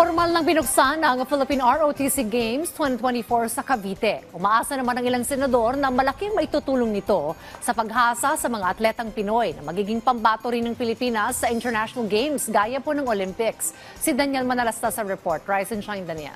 Formal nang binuksan ang Philippine ROTC Games 2024 sa Cavite. Umaasa naman ang ilang senador na malaking maitutulong nito sa paghasa sa mga atletang Pinoy na magiging pambato rin ng Pilipinas sa International Games gaya po ng Olympics. Si Daniel Manalastas sa report. Rise and shine, Daniel.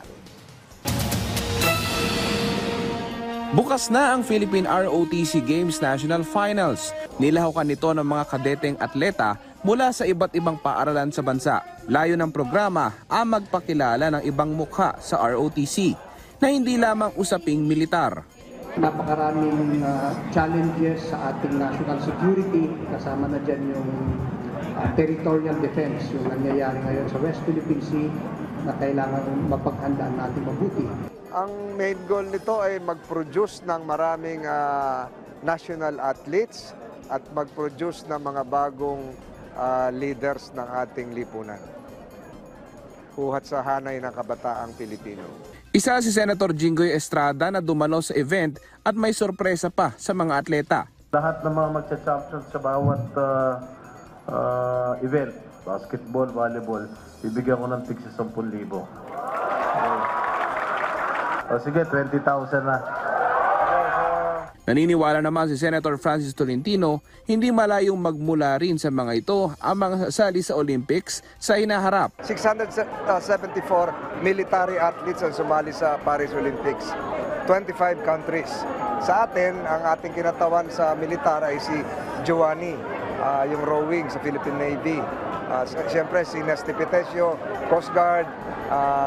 Bukas na ang Philippine ROTC Games National Finals. Nilahukan nito ng mga kadeteng atleta mula sa iba't ibang paaralan sa bansa. Layo ng programa ang magpakilala ng ibang mukha sa ROTC na hindi lamang usaping militar. Napakaraming challenges sa ating national security, kasama na dyan yung territorial defense, yung nangyayari ngayon sa West Philippine Sea na kailangan mapaghandaan natin mabuti. Ang main goal nito ay mag-produce ng maraming national athletes at mag-produce ng mga bagong leaders ng ating lipunan. Huhat sa hanay ng kabataang Pilipino. Isa si Senator Jinggoy Estrada na dumalo sa event at may sorpresa pa sa mga atleta. Lahat ng mga magcha-champion sa bawat event, basketball, volleyball, bibigyan ko ng tig 10,000. O sige, 20,000 na. Naniniwala naman si Senator Francis Tolentino, hindi malayong magmula rin sa mga ito ang mga sasali sa Olympics sa inaharap. 674 military athletes ang sumali sa Paris Olympics. 25 countries. Sa atin, ang ating kinatawan sa militar ay si Giovanni, yung rowing sa Philippine Navy. Siyempre si Nesty Pitesio, Coast Guard,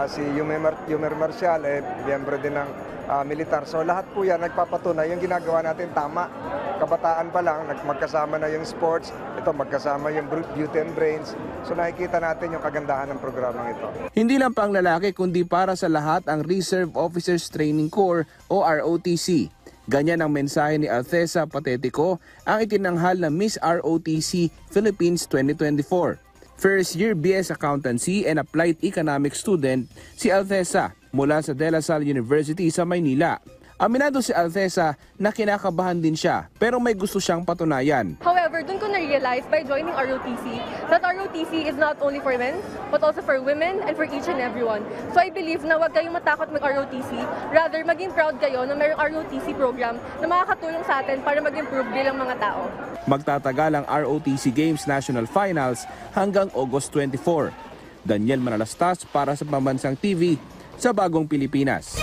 si Yumer Marcial, miyembro din ng militar. So lahat po yan nagpapatunay yung ginagawa natin tama. Kabataan pa lang, magkasama na yung sports, ito magkasama yung beauty and brains. So nakikita natin yung kagandahan ng programang ito. Hindi lang pang lalaki kundi para sa lahat ang Reserve Officers Training Corps o ROTC. Ganyan ang mensahe ni Althesa Patetico, ang itinanghal na Miss ROTC Philippines 2024. First year BS Accountancy and Applied Economics student si Althesa mula sa De La Salle University sa Maynila. Aminado si Althesa na kinakabahan din siya pero may gusto siyang patunayan. However, dun ko na-realize by joining ROTC that ROTC is not only for men but also for women and for each and everyone. So I believe na huwag kayong matakot mag-ROTC, rather maging proud kayo na mayroong ROTC program na makakatulong sa atin para mag-improve bilang mga tao. Magtatagal ang ROTC Games National Finals hanggang August 24. Daniel Manalastas para sa Pambansang TV sa Bagong Pilipinas.